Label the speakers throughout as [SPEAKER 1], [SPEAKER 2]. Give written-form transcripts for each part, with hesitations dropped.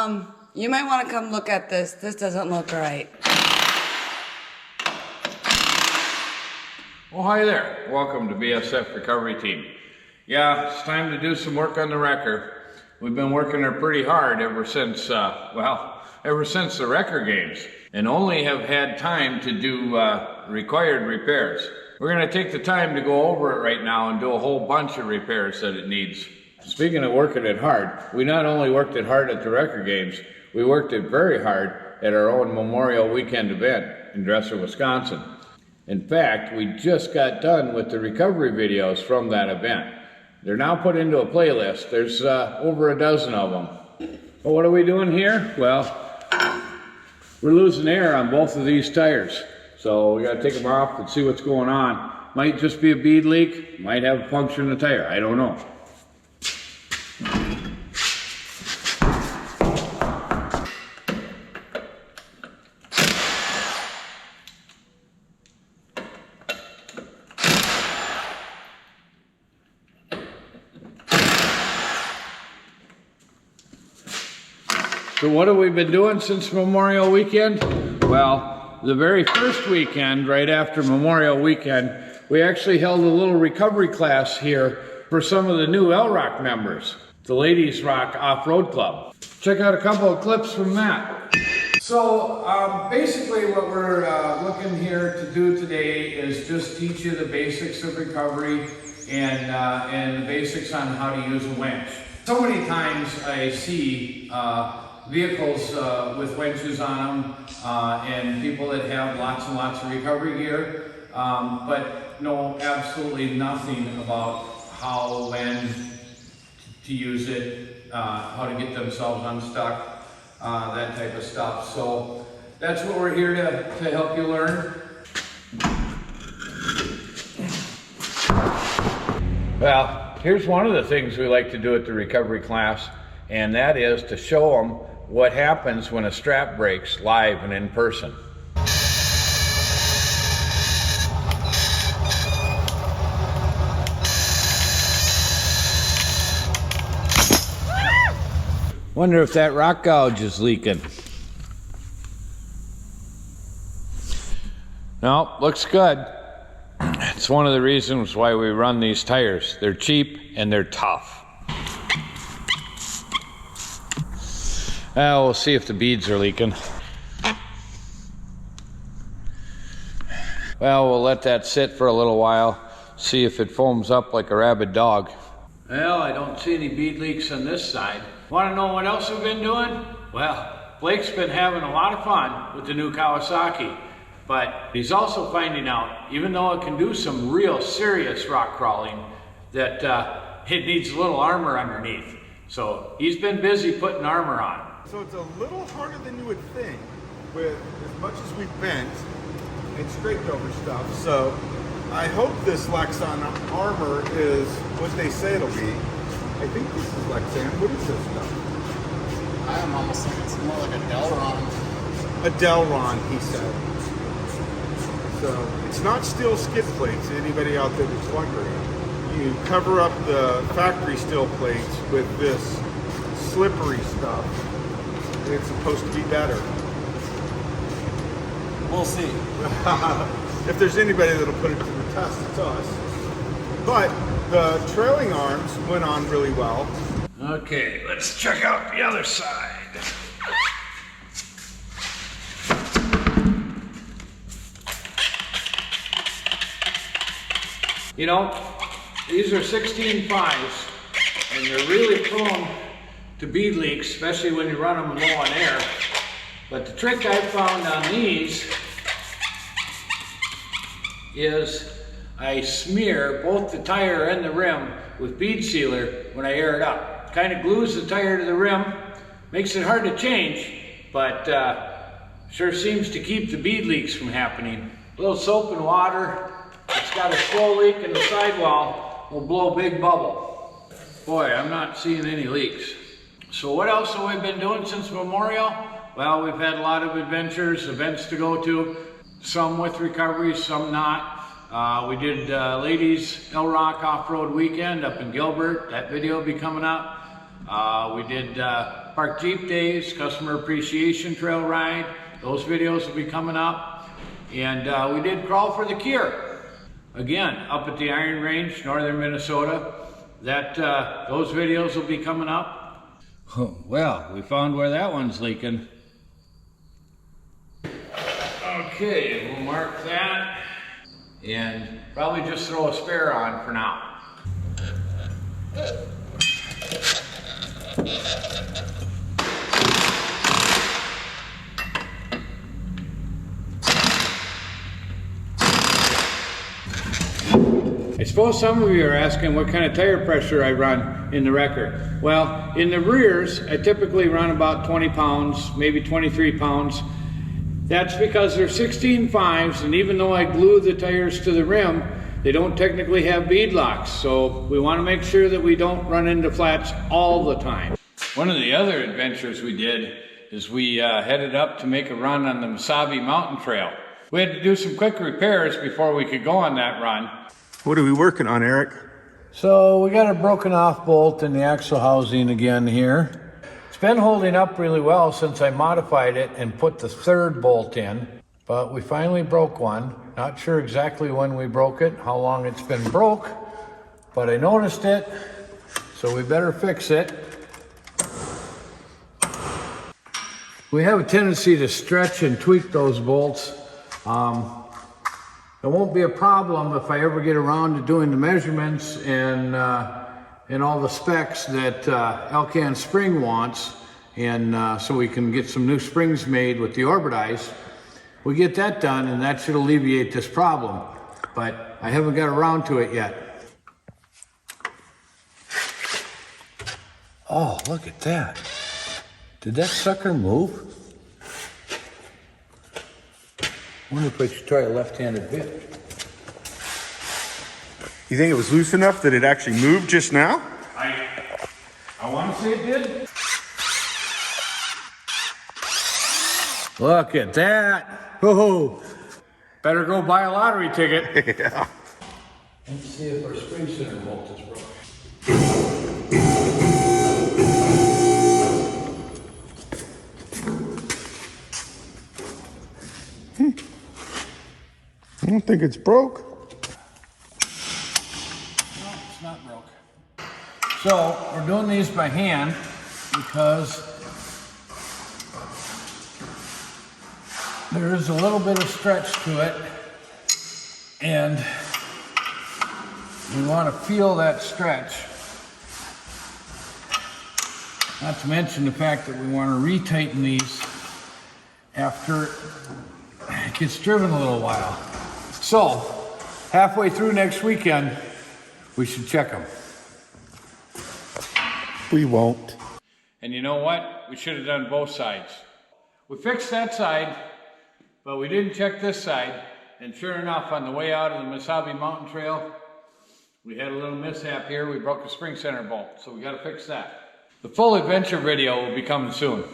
[SPEAKER 1] You might want to come look at this. This doesn't look right.
[SPEAKER 2] Well, hi there. Welcome to BSF Recovery Team. Yeah, it's time to do some work on the wrecker. We've been working her pretty hard ever since the wrecker games, and only have had time to do required repairs. We're going to take the time to go over it right now and do a whole bunch of repairs that it needs. Speaking of working it hard, we not only worked it hard at the wrecker games, we worked it very hard at our own Memorial Weekend event in Dresser, Wisconsin. In fact, we just got done with the recovery videos from that event. They're now put into a playlist. There's over a dozen of them. But what are we doing here? Well, we're losing air on both of these tires. So we gotta take them off and see what's going on. Might just be a bead leak, might have a puncture in the tire, I don't know. So what have we been doing since Memorial Weekend? Well, the very first weekend, right after Memorial Weekend, we actually held a little recovery class here for some of the new LROC members, the Ladies Rock Off-Road Club. Check out a couple of clips from that. So basically what we're looking here to do today is just teach you the basics of recovery and the basics on how to use a winch. So many times I see vehicles with winches on them and people that have lots and lots of recovery gear, but know absolutely nothing about how, when to use it, how to get themselves unstuck, that type of stuff. So that's what we're here to help you learn. Well, here's one of the things we like to do at the recovery class, and that is to show them what happens when a strap breaks live and in person. Wonder if that rock gouge is leaking. No, looks good. It's one of the reasons why we run these tires. They're cheap and they're tough. We'll see if the beads are leaking. Well, we'll let that sit for a little while, see if it foams up like a rabid dog. Well, I don't see any bead leaks on this side. Want to know what else we've been doing? Well, Blake's been having a lot of fun with the new Kawasaki, but he's also finding out, even though it can do some real serious rock crawling, that it needs a little armor underneath. So he's been busy putting armor on.
[SPEAKER 3] So it's a little harder than you would think with as much as we've bent and scraped over stuff. So I hope this Lexan armor is what they say it'll be. I think this is Lexan. What is this stuff?
[SPEAKER 4] I am almost thinking it's more like a Delron.
[SPEAKER 3] A Delron, he said. So it's not steel skid plates, anybody out there that's wondering. You cover up the factory steel plates with this slippery stuff. It's supposed to be better.
[SPEAKER 4] We'll see.
[SPEAKER 3] If there's anybody that'll put it to the test, it's us. But the trailing arms went on really well.
[SPEAKER 2] Okay, let's check out the other side. You know, these are 16.5s, and they're really prone to bead leaks, especially when you run them low on air. But the trick I found on these is I smear both the tire and the rim with bead sealer when I air it up. Kind of glues the tire to the rim, makes it hard to change, but sure seems to keep the bead leaks from happening. A little soap and water, it's got a slow leak in the sidewall, will blow a big bubble. Boy, I'm not seeing any leaks. So what else have we been doing since Memorial? Well, we've had a lot of adventures, events to go to, some with recovery, some not. We did Ladies LROC Off-Road Weekend up in Gilbert. That video will be coming up. We did Park Jeep Days, Customer Appreciation Trail Ride. Those videos will be coming up. And we did Crawl for the Cure. Again, up at the Iron Range, northern Minnesota. Those videos will be coming up. Well, we found where that one's leaking. Okay, we'll mark that. And probably just throw a spare on for now. I suppose some of you are asking what kind of tire pressure I run in the Wrecker. Well, in the rears, I typically run about 20 pounds, maybe 23 pounds. That's because they're 16.5s, and even though I glue the tires to the rim, they don't technically have bead locks. So we want to make sure that we don't run into flats all the time. One of the other adventures we did is we headed up to make a run on the Mesabi Mountain Trail. We had to do some quick repairs before we could go on that run.
[SPEAKER 3] What are we working on, Eric?
[SPEAKER 2] So we got a broken off bolt in the axle housing again here. It's been holding up really well since I modified it and put the third bolt in, but we finally broke one. Not sure exactly when we broke it, how long it's been broke, but I noticed it, so we better fix it. We have a tendency to stretch and tweak those bolts. It won't be a problem if I ever get around to doing the measurements and all the specs that Elcan Spring wants, and so we can get some new springs made with the Orbitize. We get that done, and that should alleviate this problem, but I haven't got around to it yet. Oh, look at that. Did that sucker move? I wonder if I should try a left-handed bit.
[SPEAKER 3] You think it was loose enough that it actually moved just now?
[SPEAKER 2] I want to say it did. Look at that. Oh, better go buy a lottery ticket.
[SPEAKER 3] Yeah.
[SPEAKER 2] Let's see if our spring center bolt is broken.
[SPEAKER 3] I don't think it's broke.
[SPEAKER 2] No, it's not broke. So we're doing these by hand because there is a little bit of stretch to it, and we want to feel that stretch. Not to mention the fact that we want to retighten these after it gets driven a little while. So, halfway through next weekend, we should check them.
[SPEAKER 3] We won't.
[SPEAKER 2] And you know what? We should have done both sides. We fixed that side, but we didn't check this side. And sure enough, on the way out of the Mesabi Mountain Trail, we had a little mishap here. We broke the spring center bolt, so we got to fix that. The full adventure video will be coming soon.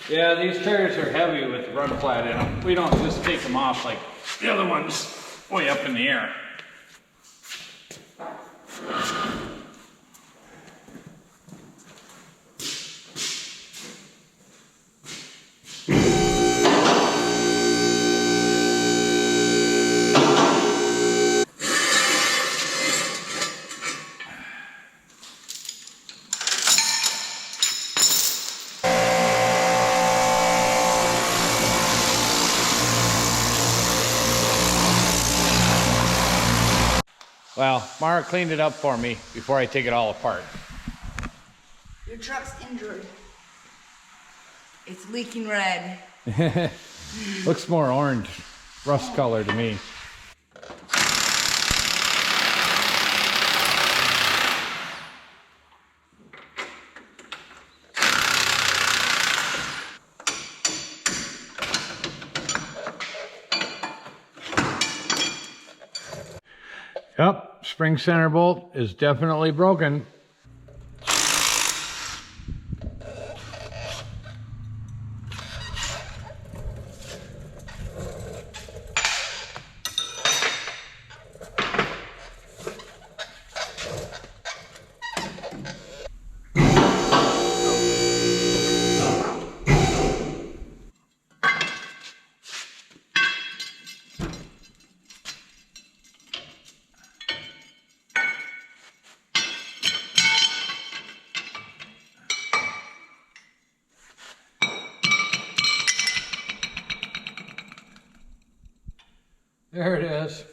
[SPEAKER 2] Yeah, these tires are heavy with the run flat in them. We don't just take them off like the other ones way up in the air. Well, Mara cleaned it up for me before I take it all apart.
[SPEAKER 1] Your truck's injured. It's leaking red.
[SPEAKER 2] Looks more orange, rust color to me. Yep, spring center bolt is definitely broken. There it is.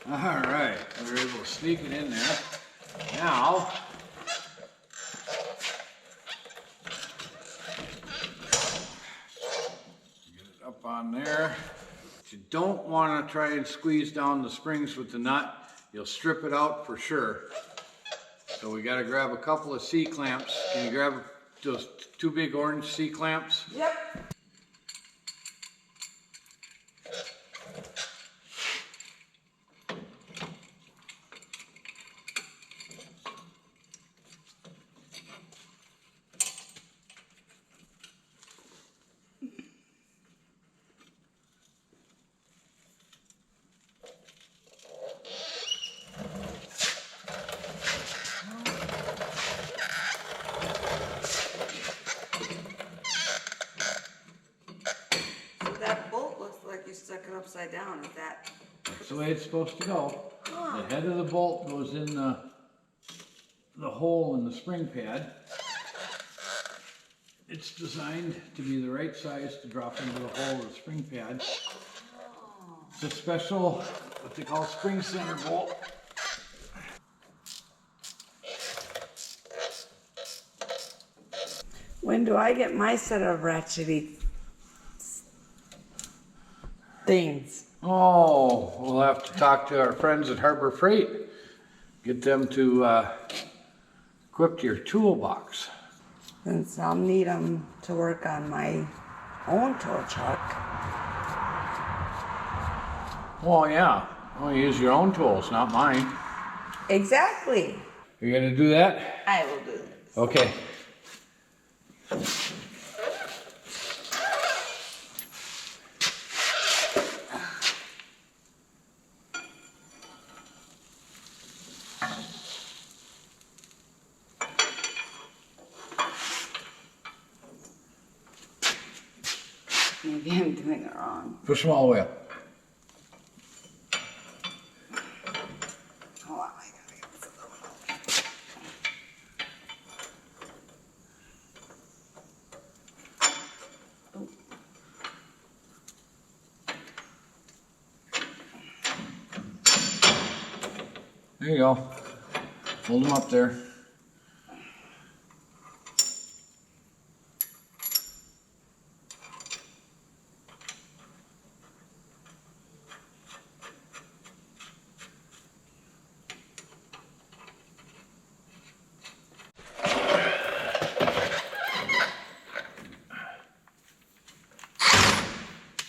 [SPEAKER 2] All right, we were able to sneak it in there. Now, get it up on there. But you don't want to try and squeeze down the springs with the nut. You'll strip it out for sure. So we got to grab a couple of C-clamps. Can you grab those two big orange C-clamps?
[SPEAKER 1] Yep. That bolt looks like you stuck it upside down. Is that?
[SPEAKER 2] That's the way it's supposed to go. The head of the bolt goes in the hole in the spring pad. It's designed to be the right size to drop into the hole of the spring pad. It's a special, what they call spring center bolt.
[SPEAKER 1] When do I get my set of ratchety things?
[SPEAKER 2] Oh, we'll have to talk to our friends at Harbor Freight. Get them to equip your toolbox.
[SPEAKER 1] Since I'll need them to work on my own tow truck.
[SPEAKER 2] Oh yeah, well, use your own tools, not mine.
[SPEAKER 1] Exactly.
[SPEAKER 2] You gonna do that?
[SPEAKER 1] I will do this.
[SPEAKER 2] Okay.
[SPEAKER 1] Maybe I'm doing it wrong.
[SPEAKER 2] Push them all the way up.
[SPEAKER 1] Hold on, I gotta get this other one out.
[SPEAKER 2] There you go. Hold them up there.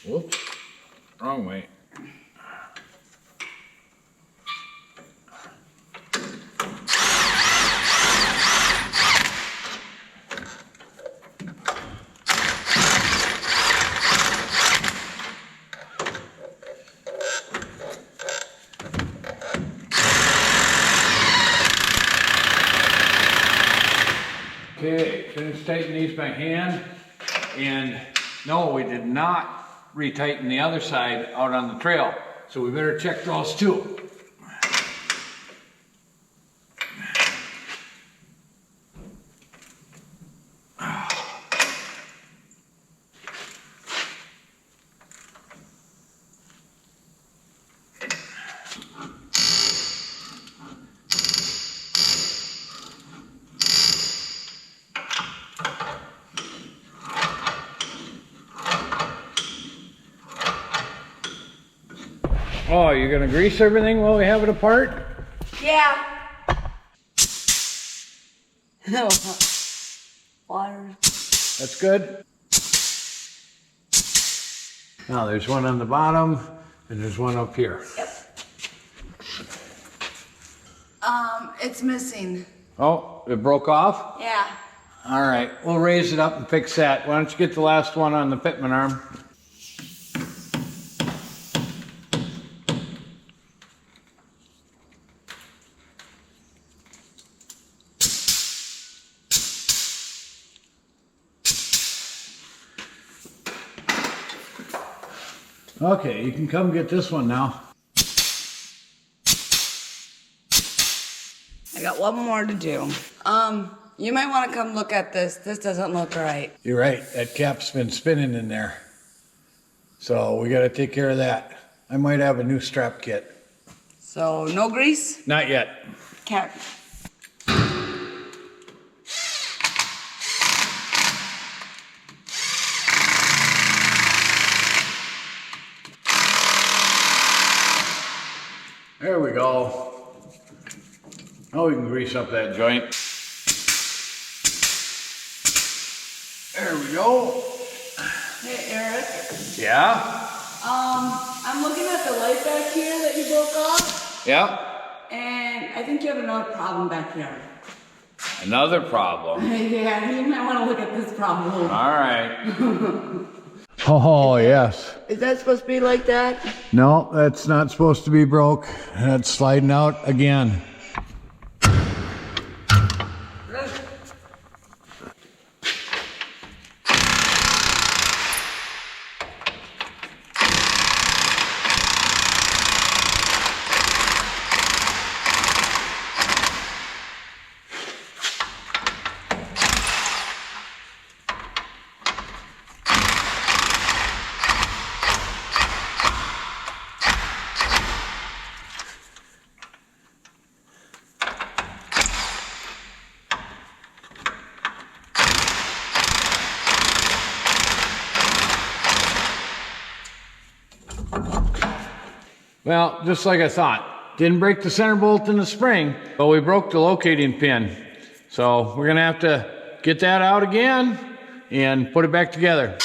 [SPEAKER 2] Whoops, wrong way. Okay, finish tightening these by hand. And no, we did not retighten the other side out on the trail. So we better check those too. Oh, you're gonna grease everything while we have it apart?
[SPEAKER 1] Yeah. Water.
[SPEAKER 2] That's good. Now there's one on the bottom and there's one up here.
[SPEAKER 1] Yep. It's missing.
[SPEAKER 2] Oh, it broke off?
[SPEAKER 1] Yeah.
[SPEAKER 2] All right, we'll raise it up and fix that. Why don't you get the last one on the pitman arm? Okay, you can come get this one now.
[SPEAKER 1] I got one more to do. You might want to come look at this. This doesn't look right.
[SPEAKER 2] You're right, that cap's been spinning in there. So we gotta take care of that. I might have a new strap kit.
[SPEAKER 1] So no grease?
[SPEAKER 2] Not yet.
[SPEAKER 1] Can't.
[SPEAKER 2] There we go. Now we can grease up that joint. There we go.
[SPEAKER 1] Hey, Eric.
[SPEAKER 2] Yeah?
[SPEAKER 1] I'm looking at the light back here that you broke off,
[SPEAKER 2] Yeah.
[SPEAKER 1] and I think you have another problem back here.
[SPEAKER 2] Another problem.
[SPEAKER 1] Yeah, you might want to look at this problem.
[SPEAKER 2] All right. Oh, yes.
[SPEAKER 1] Is that supposed to be like that?
[SPEAKER 2] No, that's not supposed to be broke. That's sliding out again. Well, just like I thought. Didn't break the center bolt in the spring, but we broke the locating pin. So we're gonna have to get that out again and put it back together.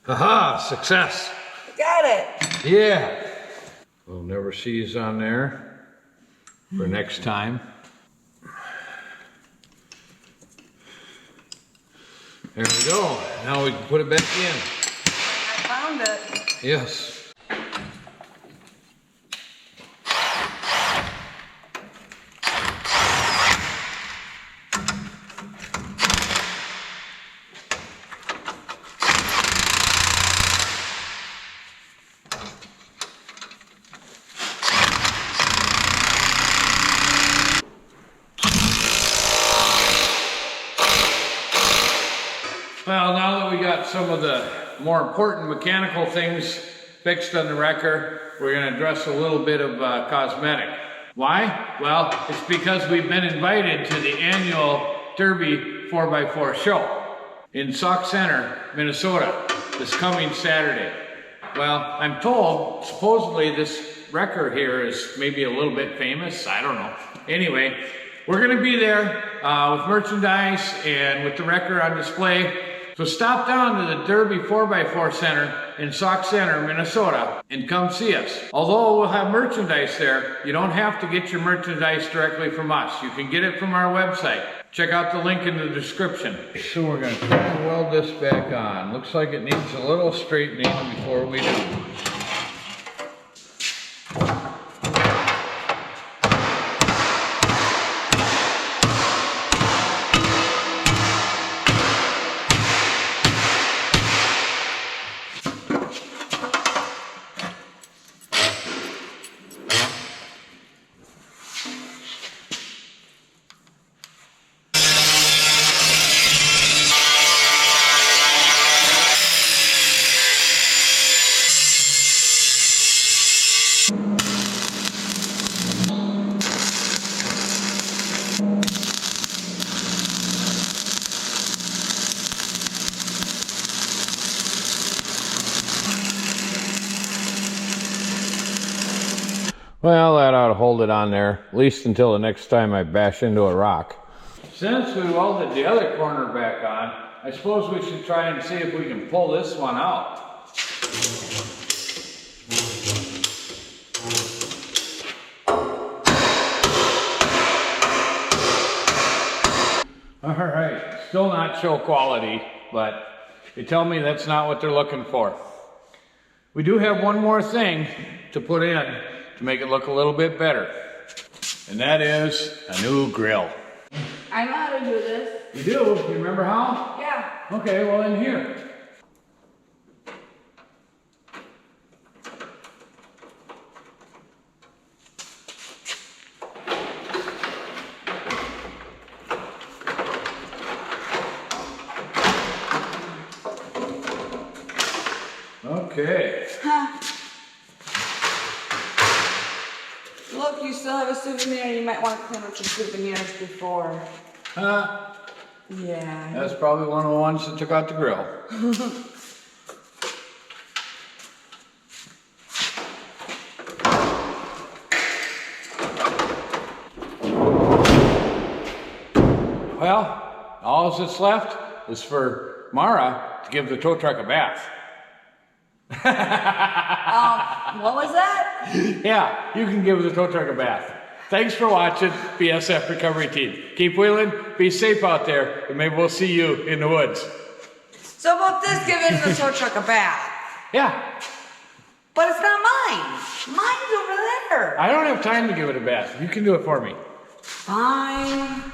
[SPEAKER 2] Haha, success.
[SPEAKER 1] Got it.
[SPEAKER 2] Yeah. We'll never seize on there for next time. There we go. Now we can put it back in.
[SPEAKER 1] I found it.
[SPEAKER 2] Yes. Well, now that we got some of the more important mechanical things fixed on the wrecker, we're going to address a little bit of cosmetic. Why? Well, it's because we've been invited to the annual Derby 4x4 show in Sauk Centre, Minnesota, this coming Saturday. Well, I'm told supposedly this wrecker here is maybe a little bit famous. I don't know. Anyway, we're going to be there with merchandise and with the wrecker on display. So stop down to the Derby 4x4 Center in Sauk Centre, Minnesota, and come see us. Although we'll have merchandise there, you don't have to get your merchandise directly from us. You can get it from our website. Check out the link in the description. So we're going to try and weld this back on. Looks like it needs a little straightening before we do. Well, that ought to hold it on there, at least until the next time I bash into a rock. Since we welded the other corner back on, I suppose we should try and see if we can pull this one out. All right, still not show quality, but they tell me that's not what they're looking for. We do have one more thing to put in to make it look a little bit better, and that is a new grill.
[SPEAKER 1] I know how to do this.
[SPEAKER 2] You do? You remember how?
[SPEAKER 1] Yeah.
[SPEAKER 2] Okay, well in here. Okay.
[SPEAKER 1] Look, you still have a souvenir. You might want to clean up some souvenirs before. Yeah.
[SPEAKER 2] That's probably one of the ones that took out the grill. Well, all that's left is for Mara to give the tow truck a bath.
[SPEAKER 1] What was that?
[SPEAKER 2] Yeah, you can give the tow truck a bath. Thanks for watching BSF Recovery Team. Keep wheeling, be safe out there, and maybe we'll see you in the woods.
[SPEAKER 1] So about this giving the tow truck a bath.
[SPEAKER 2] Yeah,
[SPEAKER 1] But it's not mine. Mine's over there.
[SPEAKER 2] I don't have time to give it a bath. You can do it for me.
[SPEAKER 1] Fine.